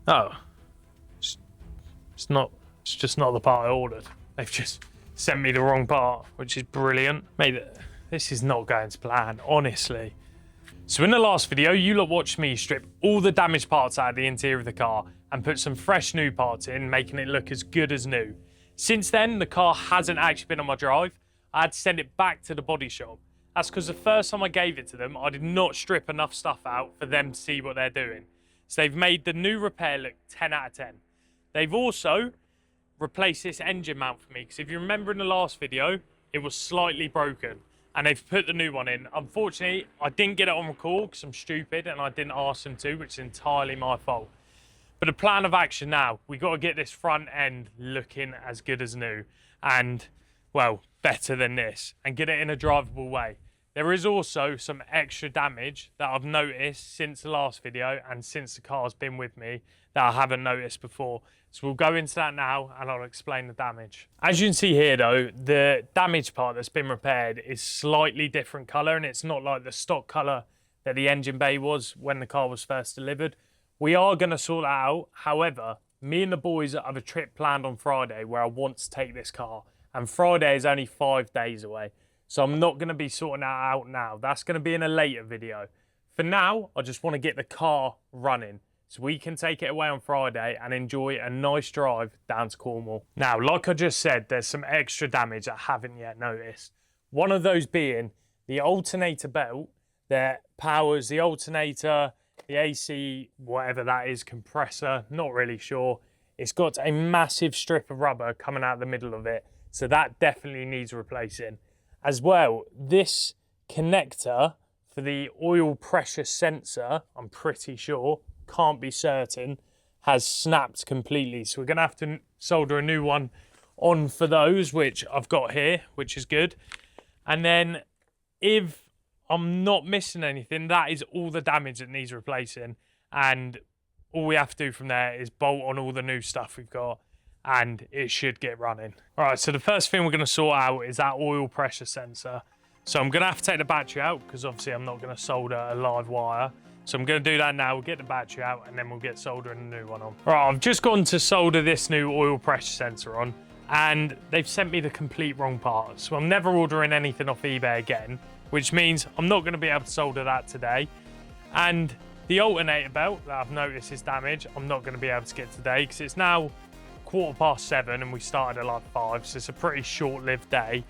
Oh, it's just not the part I ordered. They've just sent me the wrong part, which is brilliant. Mate, this is not going to plan, honestly. So in the last video, you lot watched me strip all the damaged parts out of the interior of the car and put some fresh new parts in, making it look as good as new. Since then, the car hasn't actually been on my drive. I had to send it back to the body shop. That's because the first time I gave it to them, I did not strip enough stuff out for them to see what they're doing. So they've made the new repair look 10 out of 10. They've also replaced this engine mount for me, because if you remember in the last video, it was slightly broken. And they've put the new one in. Unfortunately, I didn't get it on record because I'm stupid and I didn't ask them to, which is entirely my fault. But the plan of action now, we got to get this front end looking as good as new. And, well, better than this. And get it in a drivable way. There is also some extra damage that I've noticed since the last video and since the car's been with me that I haven't noticed before. So we'll go into that now and I'll explain the damage. As you can see here though, the damaged part that's been repaired is slightly different colour, and it's not like the stock colour that the engine bay was when the car was first delivered. We are going to sort that out. However, me and the boys have a trip planned on Friday where I want to take this car, and Friday is only 5 days away. So I'm not going to be sorting that out now. That's going to be in a later video. For now, I just want to get the car running so we can take it away on Friday and enjoy a nice drive down to Cornwall. Now, like I just said, there's some extra damage I haven't yet noticed. One of those being the alternator belt that powers the alternator, the AC, whatever that is, compressor, not really sure. It's got a massive strip of rubber coming out the middle of it. So that definitely needs replacing. As well, this connector for the oil pressure sensor, I'm pretty sure, can't be certain, has snapped completely. So we're going to have to solder a new one on for those, which I've got here, which is good. And then if I'm not missing anything, that is all the damage that needs replacing. And all we have to do from there is bolt on all the new stuff we've got, and it should get running. All right, so the first thing we're going to sort out is that oil pressure sensor. So I'm going to have to take the battery out because obviously I'm not going to solder a live wire. So I'm going to do that now. We'll get the battery out and then we'll get soldering a new one on. All right, I've just gone to solder this new oil pressure sensor on, and they've sent me the complete wrong part. So I'm never ordering anything off eBay again, which means I'm not going to be able to solder that today. And the alternator belt that I've noticed is damaged, I'm not going to be able to get today because it's now 7:15 and we started at like 5, so it's a pretty short-lived day.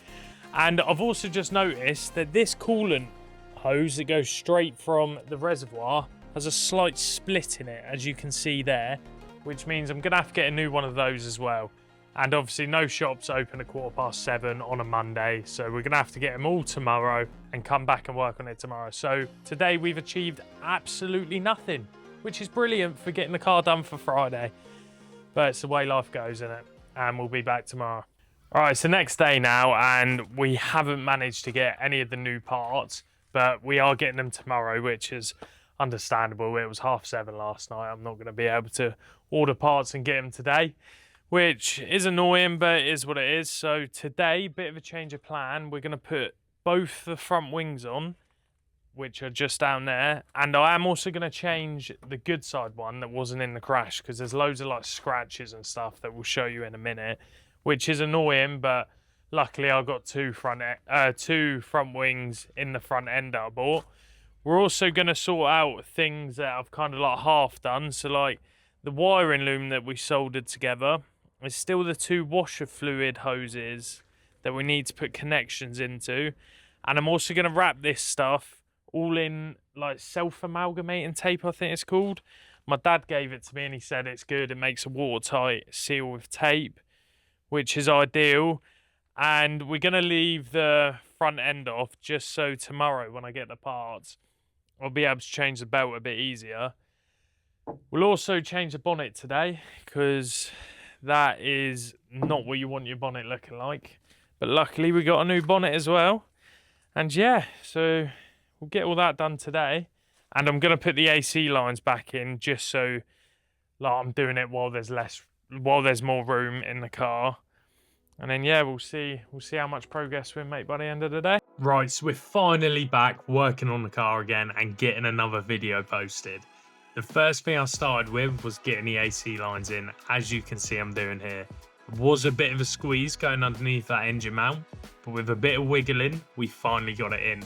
And I've also just noticed that this coolant hose that goes straight from the reservoir has a slight split in it, as you can see there, which means I'm gonna have to get a new one of those as well. And obviously no shops open at 7:15 on a Monday, so we're gonna have to get them all tomorrow and come back and work on it tomorrow. So today we've achieved absolutely nothing, which is brilliant for getting the car done for Friday. But it's the way life goes, isn't it? And we'll be back tomorrow. All right, it's the next day now, and we haven't managed to get any of the new parts, but we are getting them tomorrow, which is understandable. It was 7:30 last night. I'm not going to be able to order parts and get them today, which is annoying, but it is what it is. So today, bit of a change of plan. We're going to put both the front wings on, which are just down there, and I am also going to change the good side one that wasn't in the crash because there's loads of like scratches and stuff that we'll show you in a minute, which is annoying, but luckily I got two front wings in the front end that I bought. We're also going to sort out things that I've kind of like half done, so like the wiring loom that we soldered together is still the 2 washer fluid hoses that we need to put connections into, and I'm also going to wrap this stuff all in like self-amalgamating tape, I think it's called. My dad gave it to me and he said it's good. It makes a watertight seal with tape, which is ideal. And we're going to leave the front end off just so tomorrow when I get the parts, I'll be able to change the belt a bit easier. We'll also change the bonnet today because that is not what you want your bonnet looking like. But luckily we got a new bonnet as well. And yeah, so we'll get all that done today, and I'm going to put the AC lines back in just so like I'm doing it while there's more room in the car. And then yeah, we'll see how much progress we make by the end of the day. Right, so we're finally back working on the car again and getting another video posted. The first thing I started with was getting the AC lines in, as you can see I'm doing here. It was a bit of a squeeze going underneath that engine mount, but with a bit of wiggling, we finally got it in.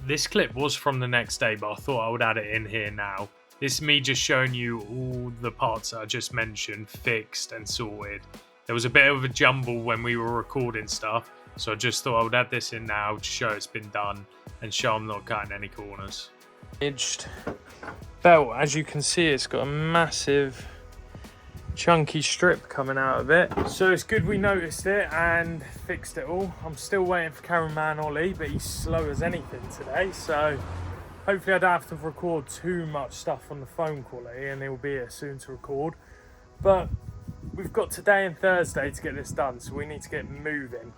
This clip was from the next day, but I thought I would add it in here now. This is me just showing you all the parts that I just mentioned fixed and sorted. There was a bit of a jumble when we were recording stuff, so I just thought I would add this in now to show it's been done and show I'm not cutting any corners. Edged belt, as you can see, it's got a massive chunky strip coming out of it, so it's good we noticed it and fixed it all. I'm still waiting for cameraman Ollie, but he's slow as anything today, so hopefully I don't have to record too much stuff on the phone quality, and he'll be here soon to record. But we've got today and Thursday to get this done, so we need to get moving.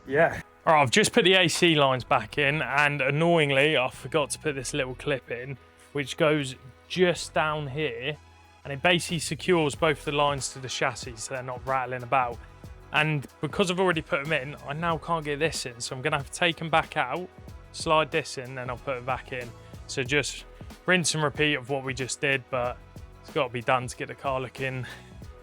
Yeah. All right, I've just put the AC lines back in, and annoyingly I forgot to put this little clip in, which goes just down here, and it basically secures both the lines to the chassis so they're not rattling about. And because I've already put them in, I now can't get this in, so I'm gonna have to take them back out, slide this in, then I'll put it back in. So just rinse and repeat of what we just did, but it's got to be done to get the car looking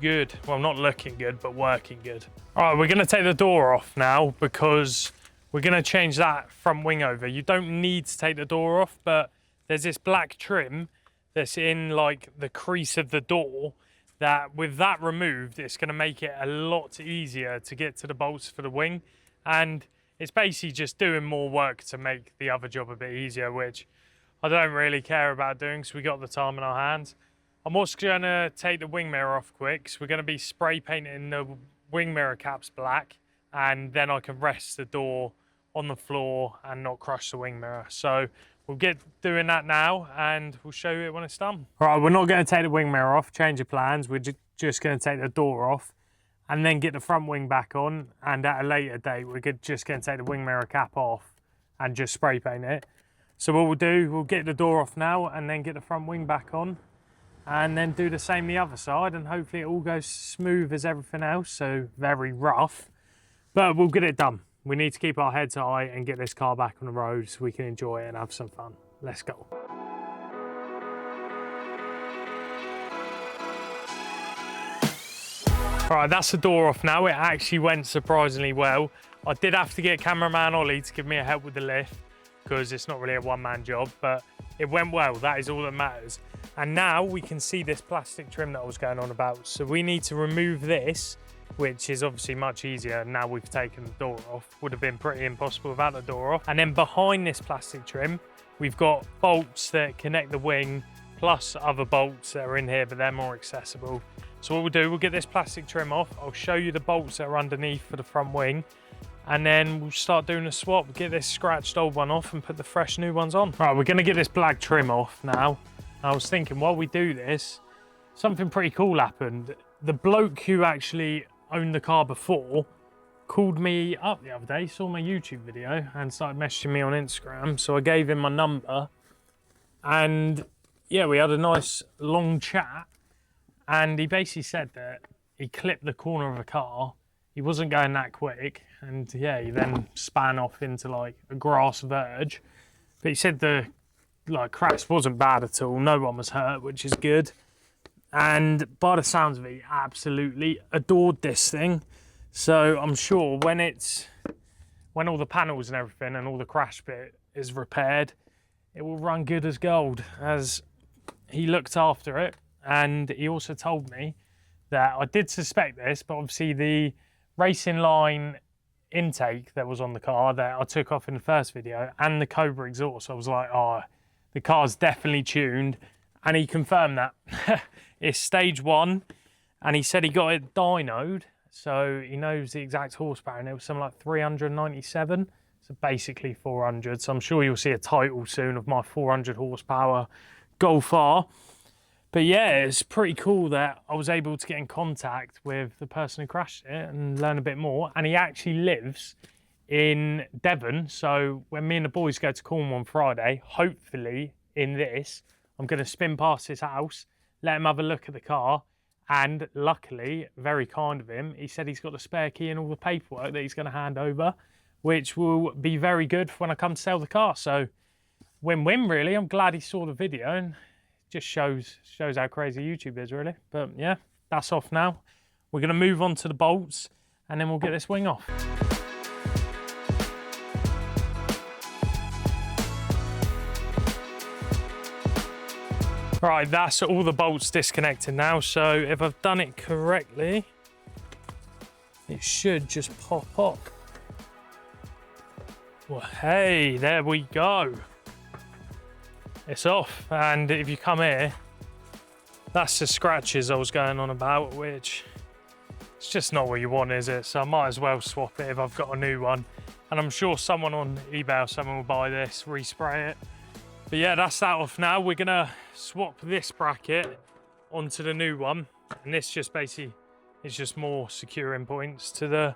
good. Well, not looking good, but working good. All right, we're gonna take the door off now because we're gonna change that front wing over. You don't need to take the door off, but there's this black trim that's in like the crease of the door that with that removed, it's gonna make it a lot easier to get to the bolts for the wing. And it's basically just doing more work to make the other job a bit easier, which I don't really care about doing because we got the time in our hands. I'm also gonna take the wing mirror off quick, so we're gonna be spray painting the wing mirror caps black, and then I can rest the door on the floor and not crush the wing mirror. So we'll get doing that now and we'll show you it when it's done. All right, we're not gonna take the wing mirror off, change of plans. We're just gonna take the door off and then get the front wing back on. And at a later date, we're just gonna take the wing mirror cap off and just spray paint it. So what we'll do, we'll get the door off now and then get the front wing back on, and then do the same the other side, and hopefully it all goes smooth as everything else, so very rough, but we'll get it done. We need to keep our heads high and get this car back on the road so we can enjoy it and have some fun. Let's go. All right, that's the door off now. It actually went surprisingly well. I did have to get cameraman Ollie to give me a help with the lift because it's not really a one-man job, but it went well. That is all that matters. And now we can see this plastic trim that I was going on about. So we need to remove this, which is obviously much easier now we've taken the door off. Would have been pretty impossible without the door off. And then behind this plastic trim, we've got bolts that connect the wing, plus other bolts that are in here, but they're more accessible. So what we'll do, we'll get this plastic trim off. I'll show you the bolts that are underneath for the front wing, and then we'll start doing a swap. Get this scratched old one off and put the fresh new ones on. Right, we're gonna get this black trim off now. I was thinking while we do this, something pretty cool happened. The bloke who actually owned the car before called me up the other day, saw my YouTube video and started messaging me on Instagram. So I gave him my number and yeah, we had a nice long chat, and he basically said that he clipped the corner of a car. He wasn't going that quick, and yeah, he then span off into like a grass verge. But he said the crash wasn't bad at all. No one was hurt, which is good. And by the sounds of it, he absolutely adored this thing. So I'm sure when all the panels and everything and all the crash bit is repaired, it will run good as gold, as he looked after it. And he also told me that I did suspect this, but obviously the racing line intake that was on the car that I took off in the first video and the Cobra exhaust, I was like, oh, the car's definitely tuned. And he confirmed that. It's stage 1, and he said he got it dynoed, so he knows the exact horsepower, and it was something like 397, so basically 400. So I'm sure you'll see a title soon of my 400 horsepower Golf R. But yeah, it's pretty cool that I was able to get in contact with the person who crashed it and learn a bit more. And he actually lives in Devon, so when me and the boys go to Cornwall on Friday, hopefully in this, I'm going to spin past his house, let him have a look at the car, and luckily, very kind of him, he said he's got the spare key and all the paperwork that he's going to hand over, which will be very good for when I come to sell the car. So win-win really. I'm glad he saw the video and just shows how crazy YouTube is, really. But yeah, that's off now. We're going to move on to the bolts, and then we'll get this wing off. Right, that's all the bolts disconnected now. So if I've done it correctly, it should just pop up. Well, hey, there we go. It's off. And if you come here, that's the scratches I was going on about, which it's just not what you want, is it? So I might as well swap it if I've got a new one. And I'm sure someone on eBay or someone will buy this, respray it. But yeah, that's that off now. We're gonna swap this bracket onto the new one. And this just basically is just more securing points to the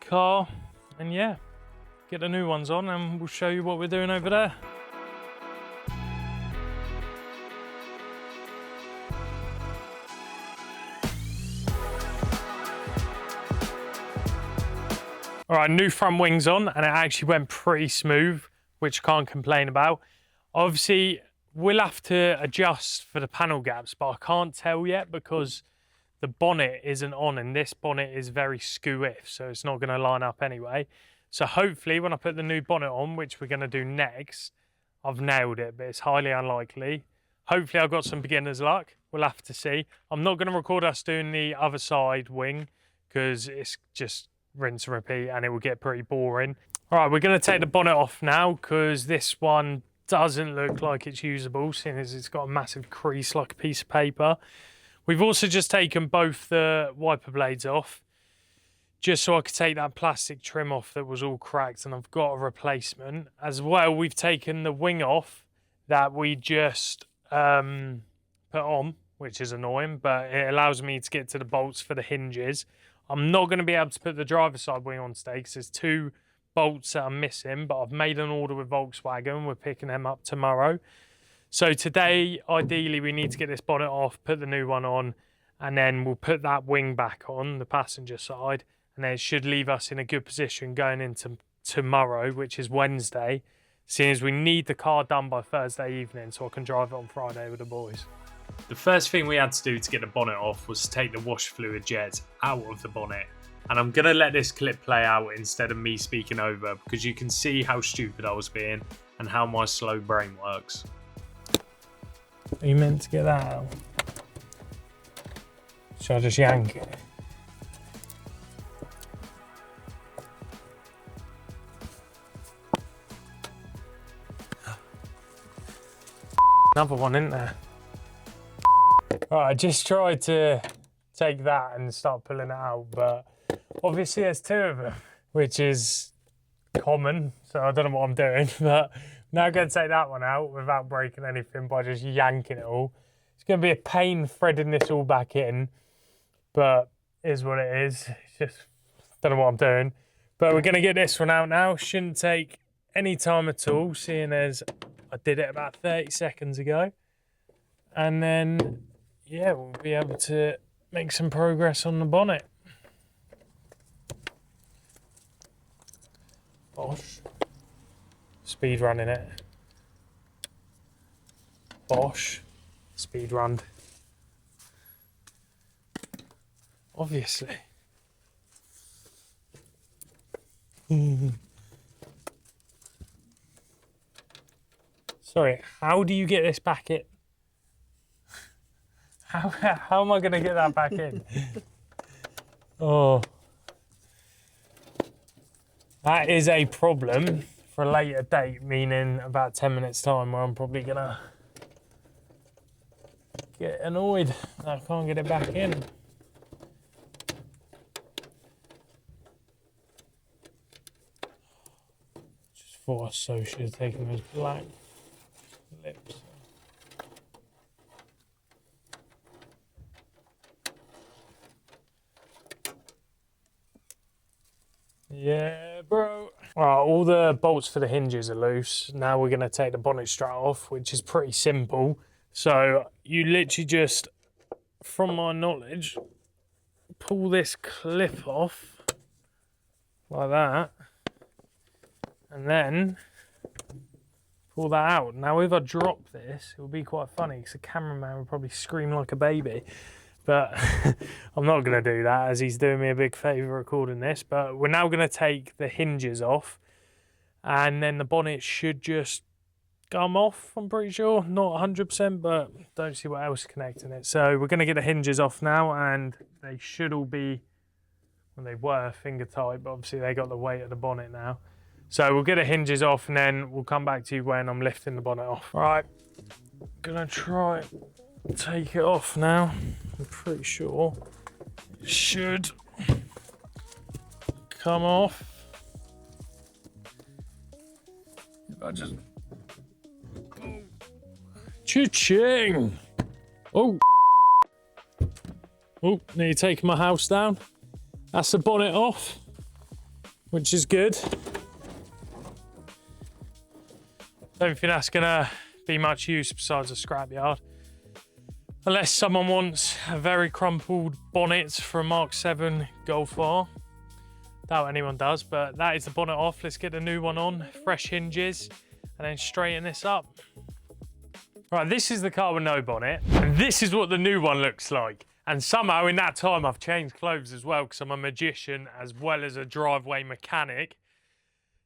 car. And yeah, get the new ones on and we'll show you what we're doing over there. All right, new front wings on, and it actually went pretty smooth, which I can't complain about. Obviously, we'll have to adjust for the panel gaps, but I can't tell yet because the bonnet isn't on, and this bonnet is very skew-if, so it's not going to line up anyway. So hopefully, when I put the new bonnet on, which we're going to do next, I've nailed it, but it's highly unlikely. Hopefully, I've got some beginner's luck. We'll have to see. I'm not going to record us doing the other side wing because it's just rinse and repeat, and it will get pretty boring. All right, we're going to take the bonnet off now because this one doesn't look like it's usable, seeing as it's got a massive crease like a piece of paper. We've also just taken both the wiper blades off, just so I could take that plastic trim off that was all cracked, and I've got a replacement. As well, we've taken the wing off that we just put on, which is annoying, but it allows me to get to the bolts for the hinges. I'm not going to be able to put the driver's side wing on today because there's 2 bolts that I'm missing, but I've made an order with Volkswagen. We're picking them up tomorrow. So today, ideally, we need to get this bonnet off, put the new one on, and then we'll put that wing back on the passenger side, and then it should leave us in a good position going into tomorrow, which is Wednesday, seeing as we need the car done by Thursday evening so I can drive it on Friday with the boys. The first thing we had to do to get the bonnet off was to take the wash fluid jets out of the bonnet. And I'm going to let this clip play out instead of me speaking over, because you can see how stupid I was being and how my slow brain works. Are you meant to get that out? Should I just yank it? Another one, isn't there? Right, I just tried to take that and start pulling it out, but obviously there's 2 of them, which is common, so I don't know what I'm doing, but I'm now going to take that one out without breaking anything by just yanking it all. It's going to be a pain threading this all back in, but it is what it is. It's just, don't know what I'm doing. But we're going to get this one out now. Shouldn't take any time at all, seeing as I did it about 30 seconds ago. And then, yeah, we'll be able to make some progress on the bonnet. Bosh. Speed running it. Bosh. Speed run. Obviously. Sorry, how do you get this back in? How am I going to get that back in? Oh. That is a problem for a later date, meaning about 10 minutes time where I'm probably going to get annoyed that I can't get it back in. Just thought I so should have taken those black lips. Yeah, bro. Right, all the bolts for the hinges are loose. Now we're going to take the bonnet strut off, which is pretty simple. So you literally just, from my knowledge, pull this clip off like that, and then pull that out. Now if I drop this, it will be quite funny because the cameraman would probably scream like a baby. But I'm not going to do that as he's doing me a big favour recording this. But we're now going to take the hinges off, and then the bonnet should just come off, I'm pretty sure. Not 100%, but don't see what else is connecting it. So we're going to get the hinges off now, and they should all be, well, they were finger tight, but obviously they got the weight of the bonnet now. So we'll get the hinges off, and then we'll come back to you when I'm lifting the bonnet off. All right, gonna try and take it off now. I'm pretty sure it should come off. If I just... Cha-ching! Oh! Oh, nearly taking my house down. That's the bonnet off, which is good. Don't think that's gonna be much use besides a scrapyard. Unless someone wants a very crumpled bonnet for a Mark 7 Golf R. Doubt anyone does, but that is the bonnet off. Let's get the new one on, fresh hinges, and then straighten this up. Right, this is the car with no bonnet, and this is what the new one looks like. And somehow in that time I've changed clothes as well, because I'm a magician as well as a driveway mechanic.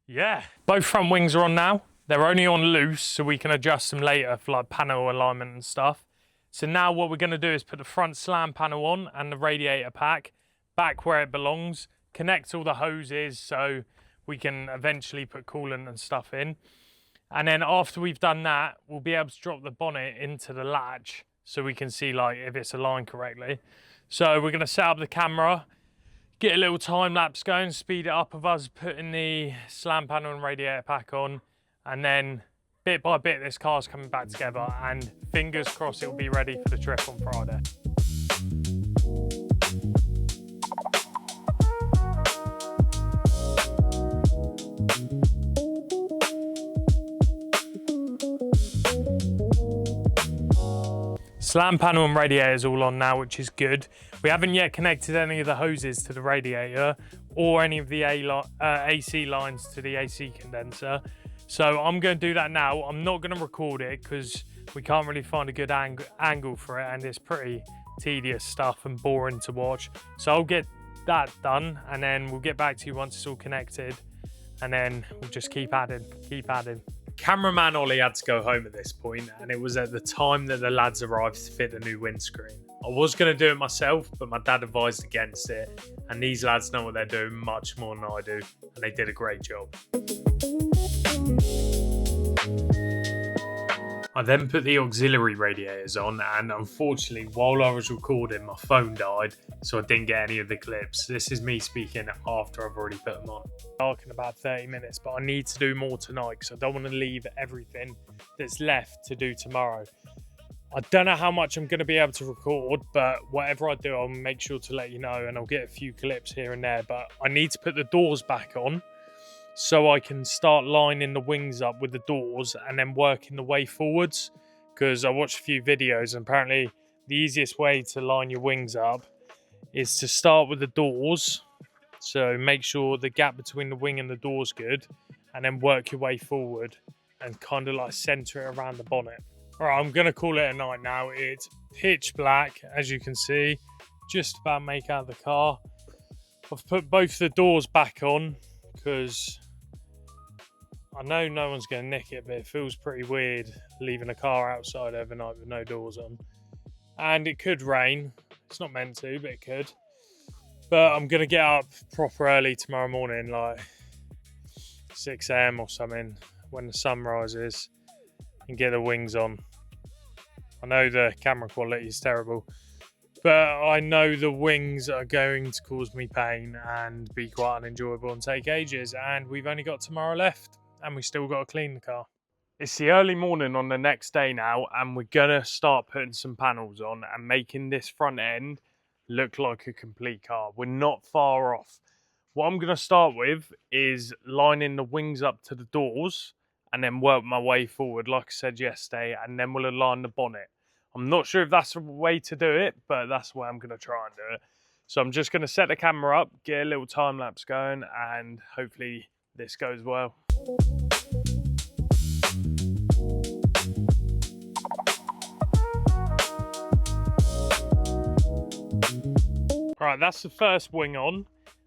Yeah, both front wings are on now. They're only on loose, so we can adjust them later for like panel alignment and stuff. So now what we're going to do is put the front slam panel on and the radiator pack back where it belongs, connect all the hoses so we can eventually put coolant and stuff in. And then after we've done that, we'll be able to drop the bonnet into the latch so we can see like if it's aligned correctly. So we're going to set up the camera, get a little time lapse going, speed it up of us putting the slam panel and radiator pack on. And then bit by bit, this car's coming back together, and fingers crossed it will be ready for the trip on Friday. Slam panel and radiator is all on now, which is good. We haven't yet connected any of the hoses to the radiator or any of the AC lines to the AC condenser. So I'm going to do that now. I'm not going to record it because we can't really find a good angle for it, and it's pretty tedious stuff and boring to watch. So I'll get that done, and then we'll get back to you once it's all connected, and then we'll just keep adding. Cameraman Ollie had to go home at this point, and it was at the time that the lads arrived to fit the new windscreen. I was going to do it myself, but my dad advised against it, and these lads know what they're doing much more than I do, and they did a great job. I then put the auxiliary radiators on, and unfortunately while I was recording my phone died, so I didn't get any of the clips. This is me speaking after I've already put them on. Dark in about 30 minutes, but I need to do more tonight because I don't want to leave everything that's left to do tomorrow. I don't know how much I'm going to be able to record, but whatever I do I'll make sure to let you know, and I'll get a few clips here and there. But I need to put the doors back on so I can start lining the wings up with the doors and then working the way forwards, because I watched a few videos and apparently the easiest way to line your wings up is to start with the doors, so make sure the gap between the wing and the door's good, and then work your way forward and kind of like center it around the bonnet. All right, I'm gonna call it a night now. It's pitch black, as you can see, just about make out the car. I've put both the doors back on because I know no one's going to nick it, but it feels pretty weird leaving a car outside overnight with no doors on. And it could rain. It's not meant to, but it could. But I'm going to get up proper early tomorrow morning, like 6 AM or something, when the sun rises, and get the wings on. I know the camera quality is terrible, but I know the wings are going to cause me pain and be quite unenjoyable and take ages, and we've only got tomorrow left, and we still got to clean the car. It's the early morning on the next day now, and we're gonna start putting some panels on and making this front end look like a complete car. We're not far off. What I'm gonna start with is lining the wings up to the doors and then work my way forward, like I said yesterday, and then we'll align the bonnet. I'm not sure if that's the way to do it, but that's the way I'm gonna try and do it. So I'm just gonna set the camera up, get a little time lapse going, and hopefully this goes well. Right, that's the first wing on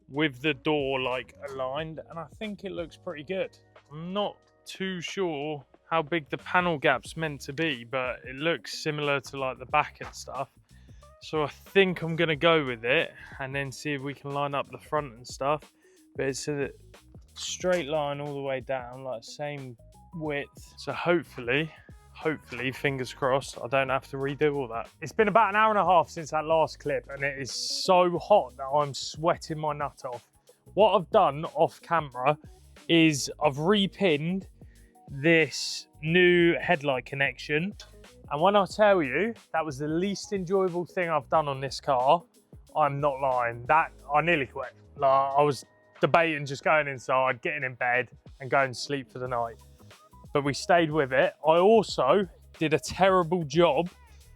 with the door like aligned, and I think it looks pretty good. I'm not too sure how big the panel gap's meant to be, but it looks similar to like the back and stuff. So I think I'm gonna go with it and then see if we can line up the front and stuff. But it's a straight line all the way down, like same width. So hopefully, fingers crossed, I don't have to redo all that. It's been about an hour and a half since that last clip, and it is so hot that I'm sweating my nut off. What I've done off camera is I've repinned this new headlight connection. And when I tell you that was the least enjoyable thing I've done on this car, I'm not lying. That I nearly quit. Like, I was debating just going inside, getting in bed and going to sleep for the night. But we stayed with it. I also did a terrible job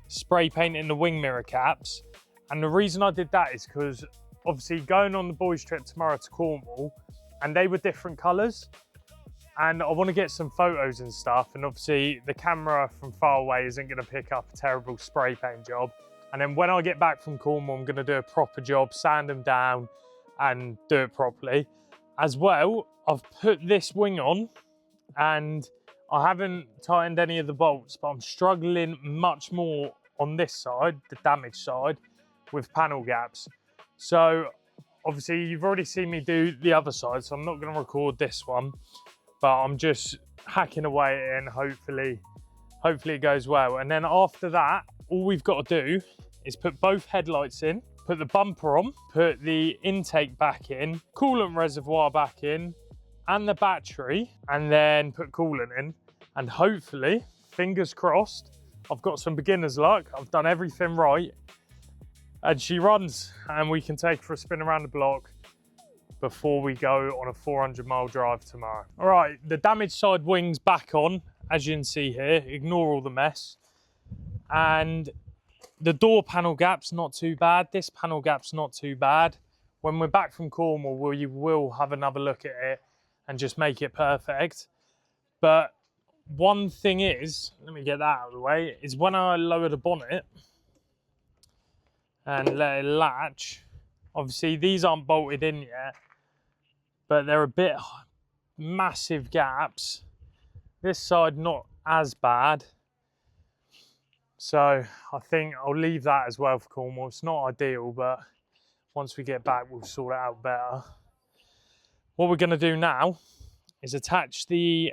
spray painting the wing mirror caps. And the reason I did that is because obviously going on the boys trip tomorrow to Cornwall, and they were different colours. And I want to get some photos and stuff. And obviously the camera from far away isn't going to pick up a terrible spray paint job. And then when I get back from Cornwall, I'm going to do a proper job, sand them down and do it properly. As well, I've put this wing on and I haven't tightened any of the bolts, but I'm struggling much more on this side, the damaged side, with panel gaps. So obviously you've already seen me do the other side, so I'm not going to record this one, but I'm just hacking away and hopefully it goes well. And then after that, all we've got to do is put both headlights in, put the bumper on, put the intake back in, coolant reservoir back in, and the battery, and then put coolant in. And hopefully, fingers crossed, I've got some beginner's luck. I've done everything right. And she runs, and we can take her for a spin around the block before we go on a 400-mile drive tomorrow. All right, the damaged side wing's back on, as you can see here. Ignore all the mess. And the door panel gap's not too bad. This panel gap's not too bad. When we're back from Cornwall, we will have another look at it and just make it perfect. But one thing is, let me get that out of the way, is when I lower the bonnet and let it latch, obviously these aren't bolted in yet, but they're a bit massive gaps. This side not as bad. So I think I'll leave that as well for Cornwall. It's not ideal, but once we get back, we'll sort it out better. What we're going to do now is attach the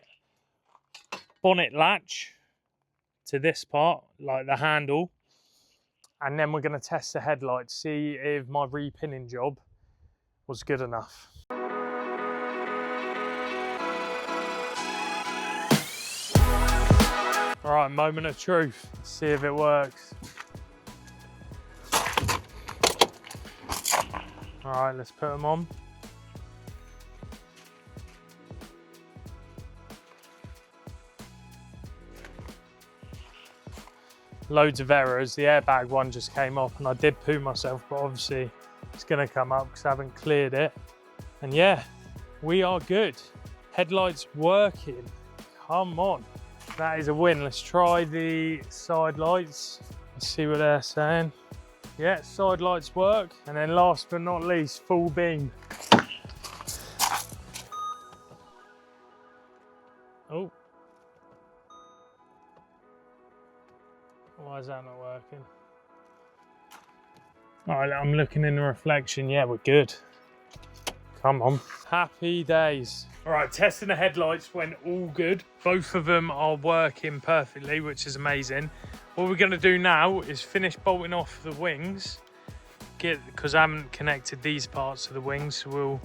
bonnet latch to this part, like the handle, and then we're going to test the headlights, see if my repinning job was good enough. All right, moment of truth. See if it works. All right, let's put them on. Loads of errors. The airbag one just came off and I did poo myself, but obviously it's gonna come up because I haven't cleared it. And yeah, we are good. Headlights working. Come on. That is a win. Let's try the side lights. Let's see what they're saying. Yeah, side lights work. And then last but not least, full beam. Oh. Why is that not working? All right, I'm looking in the reflection. Yeah, we're good. Come on. Happy days. All right, testing the headlights went all good. Both of them are working perfectly, which is amazing. What we're gonna do now is finish bolting off the wings, because I haven't connected these parts of the wings, so we'll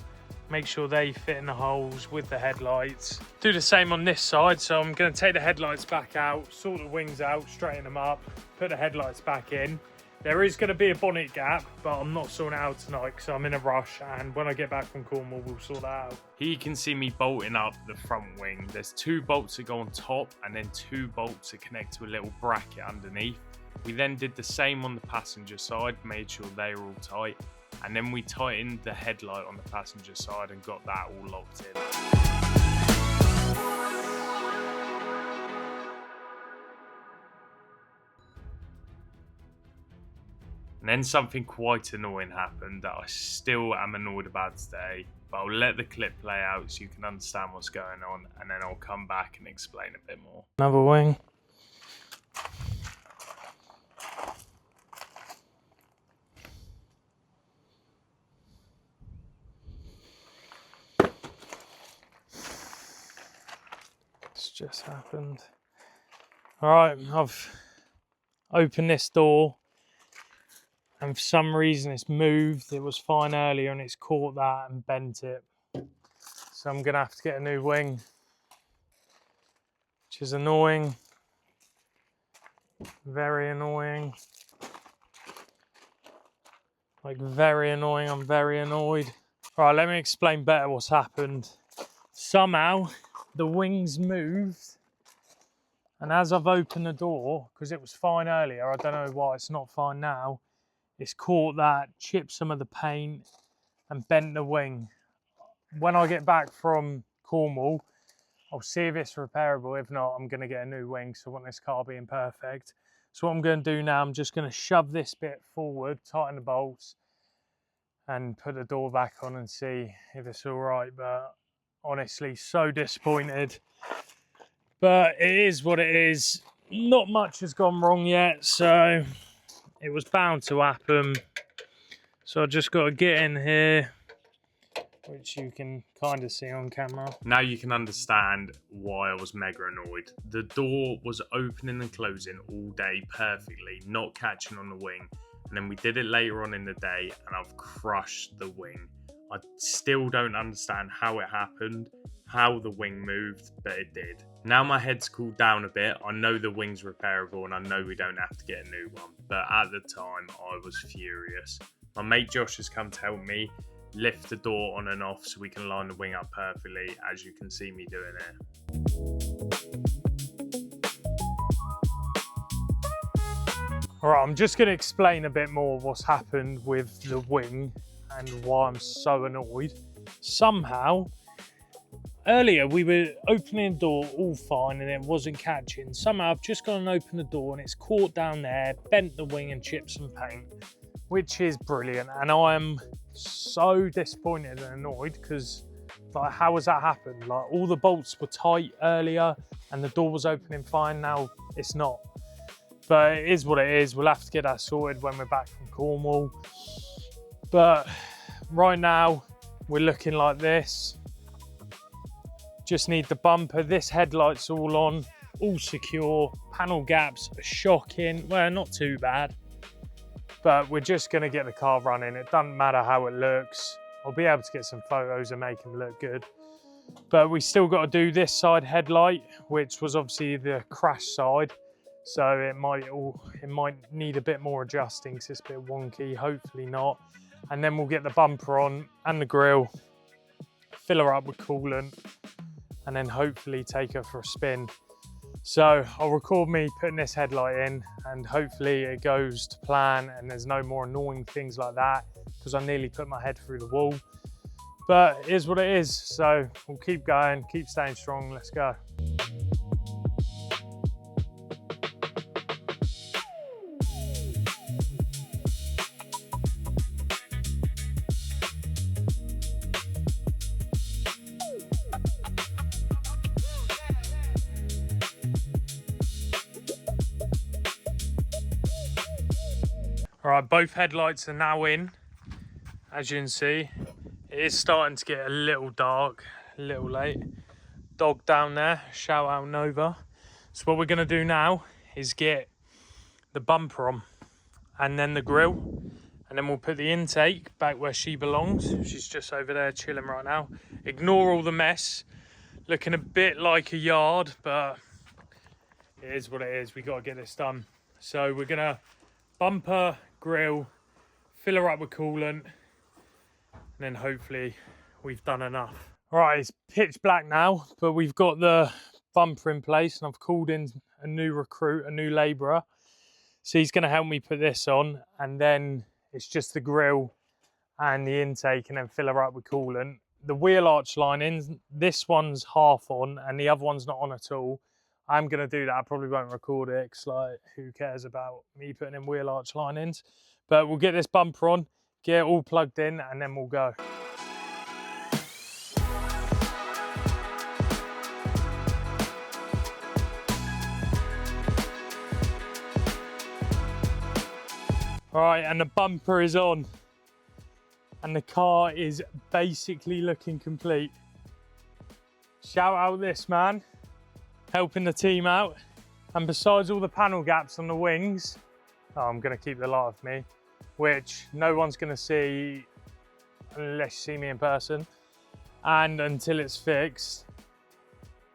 make sure they fit in the holes with the headlights. Do the same on this side, so I'm gonna take the headlights back out, sort the wings out, straighten them up, put the headlights back in. There is going to be a bonnet gap, but I'm not sorting it out tonight because I'm in a rush, and when I get back from Cornwall, we'll sort that out. Here you can see me bolting up the front wing. There's 2 bolts that go on top and then 2 bolts that connect to a little bracket underneath. We then did the same on the passenger side, made sure they were all tight, and then we tightened the headlight on the passenger side and got that all locked in. And then something quite annoying happened that I still am annoyed about today, but I'll let the clip play out so you can understand what's going on, and then I'll come back and explain a bit more. Another wing. It's just happened. All right, I've opened this door, and for some reason it's moved. It was fine earlier and it's caught that and bent it. So I'm gonna have to get a new wing, which is annoying. Very annoying. Like very annoying, I'm very annoyed. All right, let me explain better what's happened. Somehow the wings moved, and as I've opened the door, because it was fine earlier, I don't know why it's not fine now, it's caught that, chipped some of the paint and bent the wing. When I get back from Cornwall, I'll see if it's repairable. If not, I'm going to get a new wing, so I want this car being perfect. So what I'm going to do now, I'm just going to shove this bit forward, tighten the bolts, and put the door back on and see if it's all right. But honestly, so disappointed. But it is what it is. Not much has gone wrong yet, so it was bound to happen. So I just got to get in here, which you can kind of see on camera. Now you can understand why I was mega annoyed. The door was opening and closing all day perfectly, not catching on the wing. And then we did it later on in the day and I've crushed the wing. I still don't understand how it happened, how the wing moved, but it did. Now my head's cooled down a bit. I know the wing's repairable and I know we don't have to get a new one. But at the time, I was furious. My mate Josh has come to help me lift the door on and off so we can line the wing up perfectly, as you can see me doing it. All right, I'm just going to explain a bit more what's happened with the wing and why I'm so annoyed. Somehow, earlier we were opening the door all fine and it wasn't catching. Somehow I've just gone and opened the door and it's caught down there, bent the wing and chipped some paint, which is brilliant. And I am so disappointed and annoyed because, like, how has that happened? Like, all the bolts were tight earlier and the door was opening fine. Now it's not. But it is what it is. We'll have to get that sorted when we're back from Cornwall. But right now we're looking like this. Just need the bumper. This headlight's all on, all secure. Panel gaps are shocking. Well, not too bad. But we're just going to get the car running. It doesn't matter how it looks. I'll be able to get some photos and make them look good. But we still got to do this side headlight, which was obviously the crash side. So it might need a bit more adjusting because it's a bit wonky. Hopefully not. And then we'll get the bumper on and the grille, fill her up with coolant, and then hopefully take her for a spin. So I'll record me putting this headlight in and hopefully it goes to plan and there's no more annoying things like that because I nearly put my head through the wall. But it is what it is. So we'll keep going, keep staying strong. Let's go. All right, both headlights are now in. As you can see, it is starting to get a little dark, a little late. Dog down there, shout out Nova. So what we're gonna do now is get the bumper on and then the grille, and then we'll put the intake back where she belongs. She's just over there chilling right now. Ignore all the mess, looking a bit like a yard, but it is what it is. We gotta get this done. So we're gonna bumper, grille, fill her up with coolant, and then hopefully we've done enough. All right, it's pitch black now, but we've got the bumper in place and I've called in a new recruit, a new labourer. So he's gonna help me put this on, and then it's just the grille and the intake and then fill her up with coolant. The wheel arch linings, this one's half on and the other one's not on at all. I'm going to do that. I probably won't record it because, like, who cares about me putting in wheel arch linings. But we'll get this bumper on, get it all plugged in, and then we'll go. All right, and the bumper is on. And the car is basically looking complete. Shout out this man, helping the team out. And besides all the panel gaps on the wings, I'm gonna keep the light off me, which no one's gonna see unless you see me in person. And until it's fixed,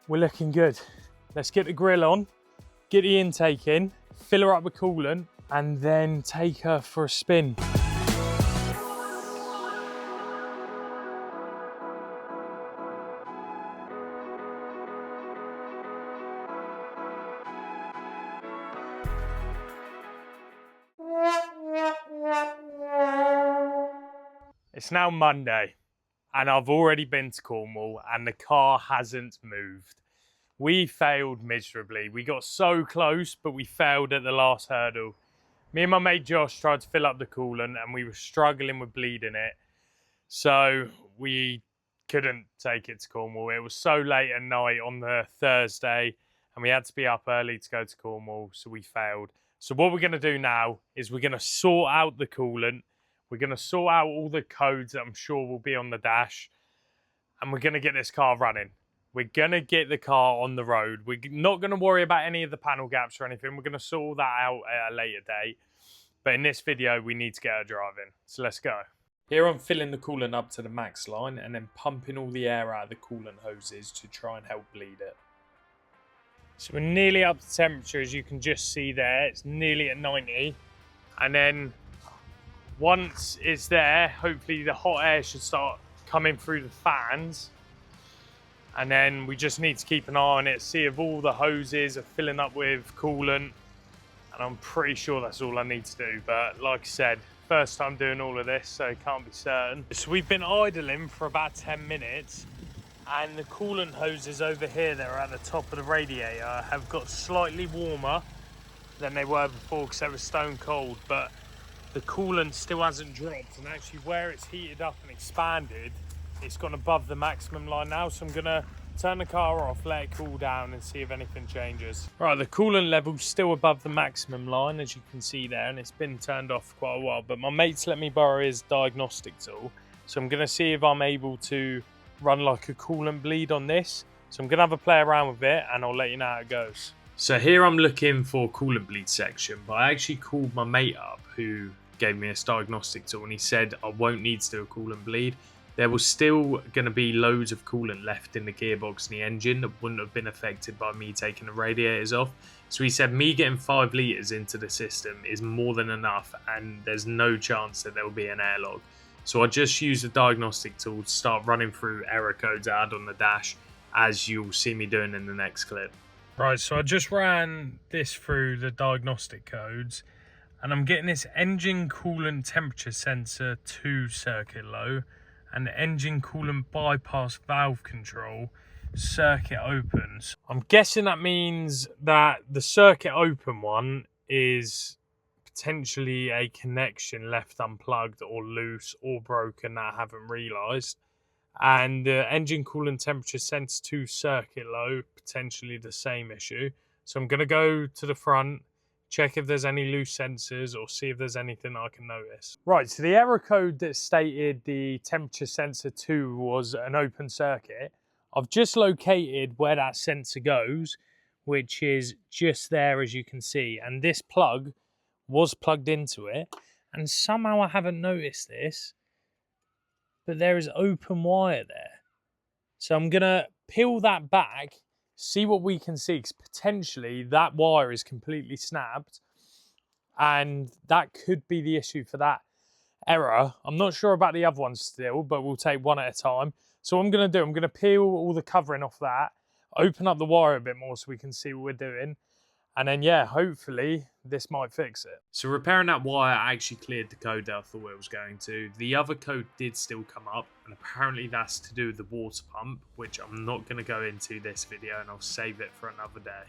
we're looking good. Let's get the grill on, get the intake in, fill her up with coolant, and then take her for a spin. It's now Monday and I've already been to Cornwall and the car hasn't moved. We failed miserably. We got so close, but we failed at the last hurdle. Me and my mate Josh tried to fill up the coolant and we were struggling with bleeding it. So we couldn't take it to Cornwall. It was so late at night on the Thursday and we had to be up early to go to Cornwall, so we failed. So what we're gonna do now is we're gonna sort out the coolant. We're gonna sort out all the codes that I'm sure will be on the dash, and we're gonna get this car running. We're gonna get the car on the road. We're not gonna worry about any of the panel gaps or anything. We're gonna sort all that out at a later date. But in this video, we need to get her driving. So let's go. Here I'm filling the coolant up to the max line and then pumping all the air out of the coolant hoses to try and help bleed it. So we're nearly up to temperature, as you can just see there. It's nearly at 90. And then once it's there, hopefully the hot air should start coming through the fans. And then we just need to keep an eye on it, see if all the hoses are filling up with coolant. And I'm pretty sure that's all I need to do. But like I said, first time doing all of this, so can't be certain. So we've been idling for about 10 minutes. And the coolant hoses over here that are at the top of the radiator have got slightly warmer than they were before because they were stone cold. But the coolant still hasn't dropped, and actually where it's heated up and expanded, it's gone above the maximum line now. So I'm gonna turn the car off, let it cool down and see if anything changes. Right, the coolant level's still above the maximum line, as you can see there, and it's been turned off for quite a while, but my mate's let me borrow his diagnostic tool. So I'm gonna see if I'm able to run like a coolant bleed on this. So I'm gonna have a play around with it and I'll let you know how it goes. So here I'm looking for coolant bleed section, but I actually called my mate up who gave me this diagnostic tool and he said I won't need to do a coolant bleed. There was still going to be loads of coolant left in the gearbox and the engine that wouldn't have been affected by me taking the radiators off. So he said me getting 5 litres into the system is more than enough and there's no chance that there will be an airlog. So I just used the diagnostic tool to start running through error codes I had on the dash, as you'll see me doing in the next clip. Right, so I just ran this through the diagnostic codes and I'm getting this engine coolant temperature sensor 2 circuit low and the engine coolant bypass valve control circuit opens. I'm guessing that means that the circuit open one is potentially a connection left unplugged or loose or broken that I haven't realised. And the engine coolant temperature sensor 2 circuit low, potentially the same issue. So I'm going to go to the front, check if there's any loose sensors or see if there's anything I can notice. Right, so the error code that stated the temperature sensor 2 was an open circuit. I've just located where that sensor goes, which is just there as you can see. And this plug was plugged into it. And somehow I haven't noticed this, but there is open wire there. So I'm going to peel that back, see what we can see, because potentially that wire is completely snapped and that could be the issue for that error. I'm not sure about the other ones still, but we'll take one at a time. So what I'm going to do, I'm going to peel all the covering off that, open up the wire a bit more so we can see what we're doing. And then, yeah, hopefully this might fix it. So repairing that wire actually cleared the code that I thought it was going to. The other code did still come up, and apparently that's to do with the water pump, which I'm not going to go into this video, and I'll save it for another day.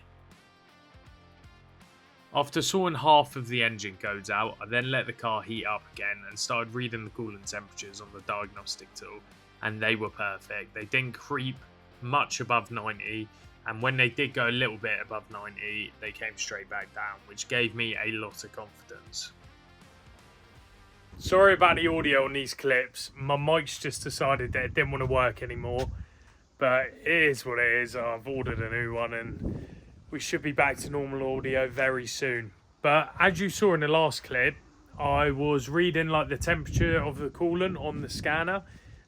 After sorting half of the engine codes out, I then let the car heat up again and started reading the coolant temperatures on the diagnostic tool, and they were perfect. They didn't creep much above 90, and when they did go a little bit above 90, they came straight back down, which gave me a lot of confidence. Sorry about the audio on these clips. My mic's just decided that it didn't want to work anymore, but it is what it is. I've ordered a new one and we should be back to normal audio very soon. But as you saw in the last clip, I was reading like the temperature of the coolant on the scanner,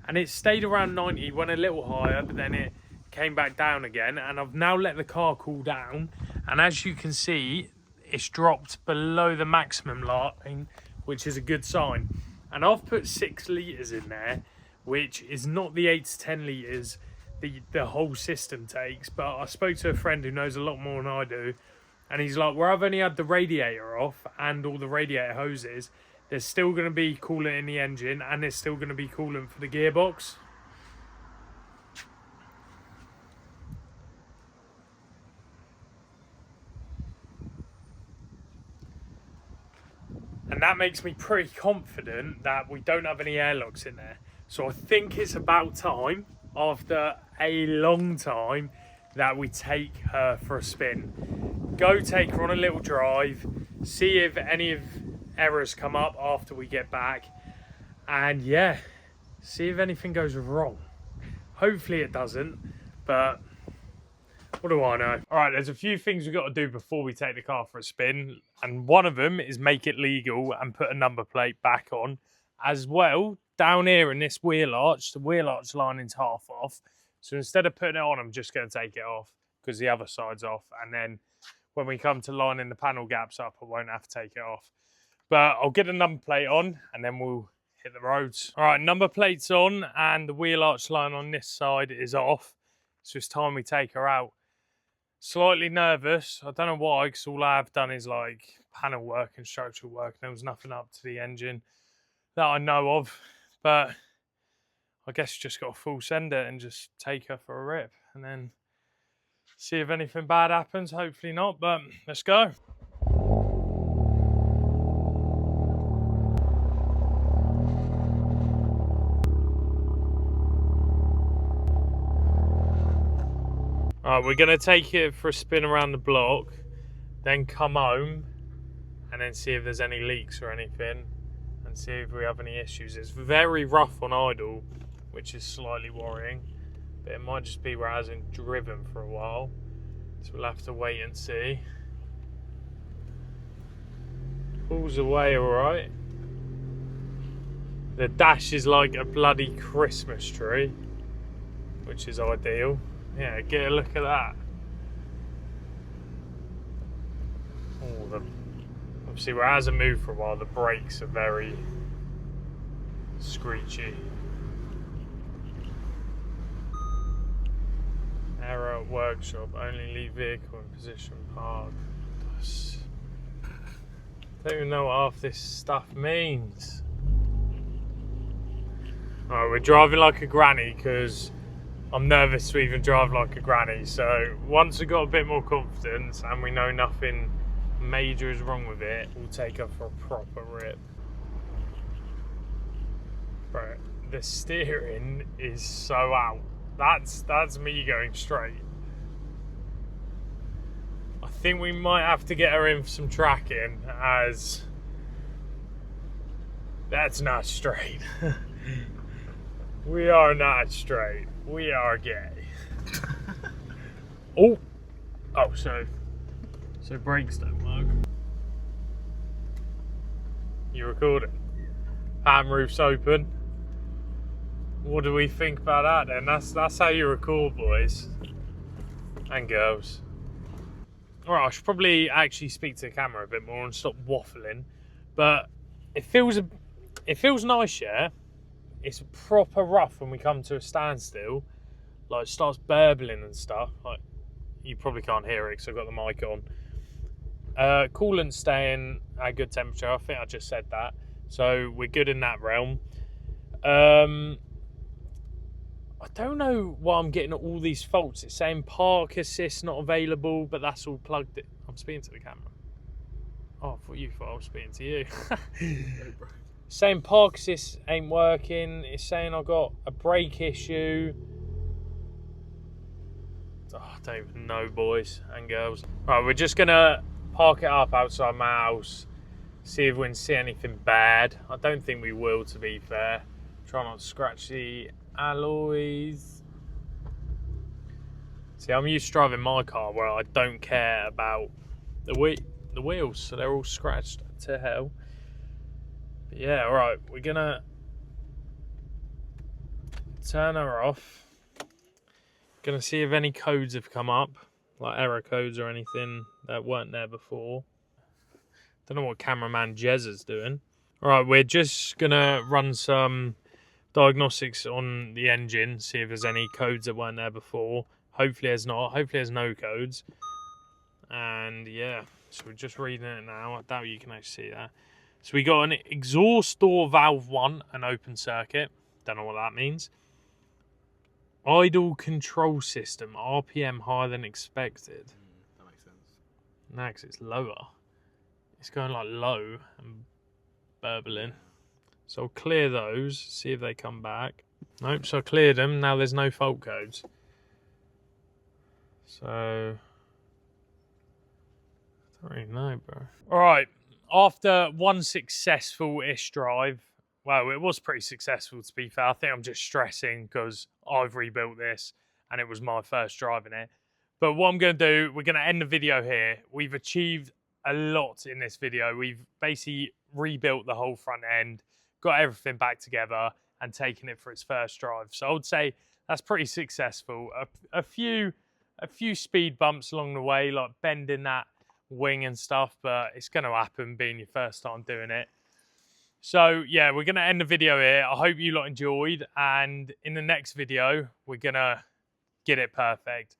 and it stayed around 90, went a little higher, but then it came back down again. And I've now let the car cool down, and as you can see, it's dropped below the maximum line, which is a good sign. And I've put 6 litres in there, which is not the 8 to 10 litres the whole system takes. But I spoke to a friend who knows a lot more than I do, and he's like, where I've only had the radiator off and all the radiator hoses, there's still going to be coolant in the engine, and there's still going to be coolant for the gearbox. And that makes me pretty confident that we don't have any airlocks in there. So I think it's about time, after a long time, that we take her for a spin. Go take her on a little drive, see if any of errors come up after we get back, and yeah, see if anything goes wrong. Hopefully it doesn't, but what do I know? All right, there's a few things we've got to do before we take the car for a spin, and one of them is make it legal and put a number plate back on. As well, down here in this wheel arch, the wheel arch lining's half off, so instead of putting it on, I'm just going to take it off because the other side's off, and then when we come to lining the panel gaps up, I won't have to take it off. But I'll get a number plate on and then we'll hit the roads. All right, number plate's on and the wheel arch line on this side is off, so it's time we take her out. Slightly nervous, I don't know why, because all I've done is like panel work and structural work. There was nothing up to the engine that I know of, but I guess just got to full send it and just take her for a rip and then see if anything bad happens. Hopefully not, but let's go. Alright, we're going to take it for a spin around the block, then come home and then see if there's any leaks or anything and see if we have any issues. It's very rough on idle, which is slightly worrying, but it might just be where it hasn't driven for a while, so we'll have to wait and see. Pulls away alright. The dash is like a bloody Christmas tree, which is ideal. Yeah, get a look at that. Oh, obviously where it hasn't moved for a while, the brakes are very screechy. Error at workshop, only leave vehicle in position park. Don't even know what half this stuff means. Alright, we're driving like a granny because I'm nervous to even drive like a granny. So once we've got a bit more confidence and we know nothing major is wrong with it, we'll take her for a proper rip. Bro, the steering is so out. That's me going straight. I think we might have to get her in for some tracking, as that's not straight. We are not straight. We are gay. Oh, so brakes don't work. You recording? Pan roof's open. What do we think about that then? That's how you record, boys and girls. Alright, I should probably actually speak to the camera a bit more and stop waffling. But it feels nice, yeah? It's proper rough when we come to a standstill. Like, it starts burbling and stuff. Like, you probably can't hear it because I've got the mic on. Coolant's staying at a good temperature. I think I just said that. So we're good in that realm. I don't know why I'm getting all these faults. It's saying park assist not available, but that's all plugged in. I'm speaking to the camera. Oh, I thought I was speaking to you. Saying park assist ain't working. It's saying I got a brake issue. Oh, I don't even know, boys and girls. Right, we're just gonna park it up outside my house, see if we can see anything bad. I don't think we will, to be fair. Try not to scratch the alloys. See, I'm used to driving my car where I don't care about the wheels, so they're all scratched to hell. But yeah, alright, we're gonna turn her off. Gonna see if any codes have come up, like error codes or anything that weren't there before. Don't know what cameraman Jez is doing. Alright, we're just gonna run some diagnostics on the engine, see if there's any codes that weren't there before. Hopefully there's not, hopefully there's no codes. And yeah, so we're just reading it now. I doubt you can actually see that. So we got an exhaust door valve 1, an open circuit. Don't know what that means. Idle control system, RPM higher than expected. That makes sense. No, because it's lower. It's going like low and burbling. So I'll clear those, see if they come back. Nope, so I cleared them. Now there's no fault codes. So I don't really know, bro. All right, after one successful-ish drive, well, it was pretty successful, to be fair. I think I'm just stressing because I've rebuilt this and it was my first drive in it. But what I'm going to do, we're going to end the video here. We've achieved a lot in this video. We've basically rebuilt the whole front end, got everything back together and taken it for its first drive. So I would say that's pretty successful. A few speed bumps along the way, like bending that wing and stuff, but it's going to happen being your first time doing it. So yeah, we're going to end the video here. I hope you lot enjoyed, and in the next video we're going to get it perfect,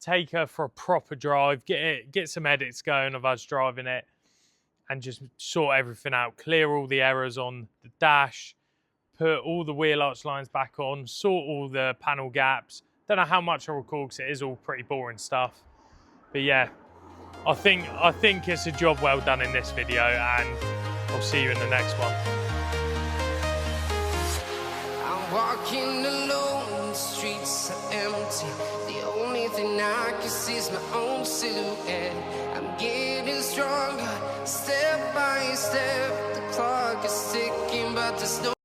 take her for a proper drive, get some edits going of us driving it, and just sort everything out, clear all the errors on the dash, put all the wheel arch lines back on, sort all the panel gaps. Don't know how much I'll record because it is all pretty boring stuff, but yeah, I think it's a job well done in this video, and I'll see you in the next one. I'm walking alone, the streets are empty. The only thing I can see is my own silhouette. I'm getting stronger, step by step. The clock is ticking, but there's no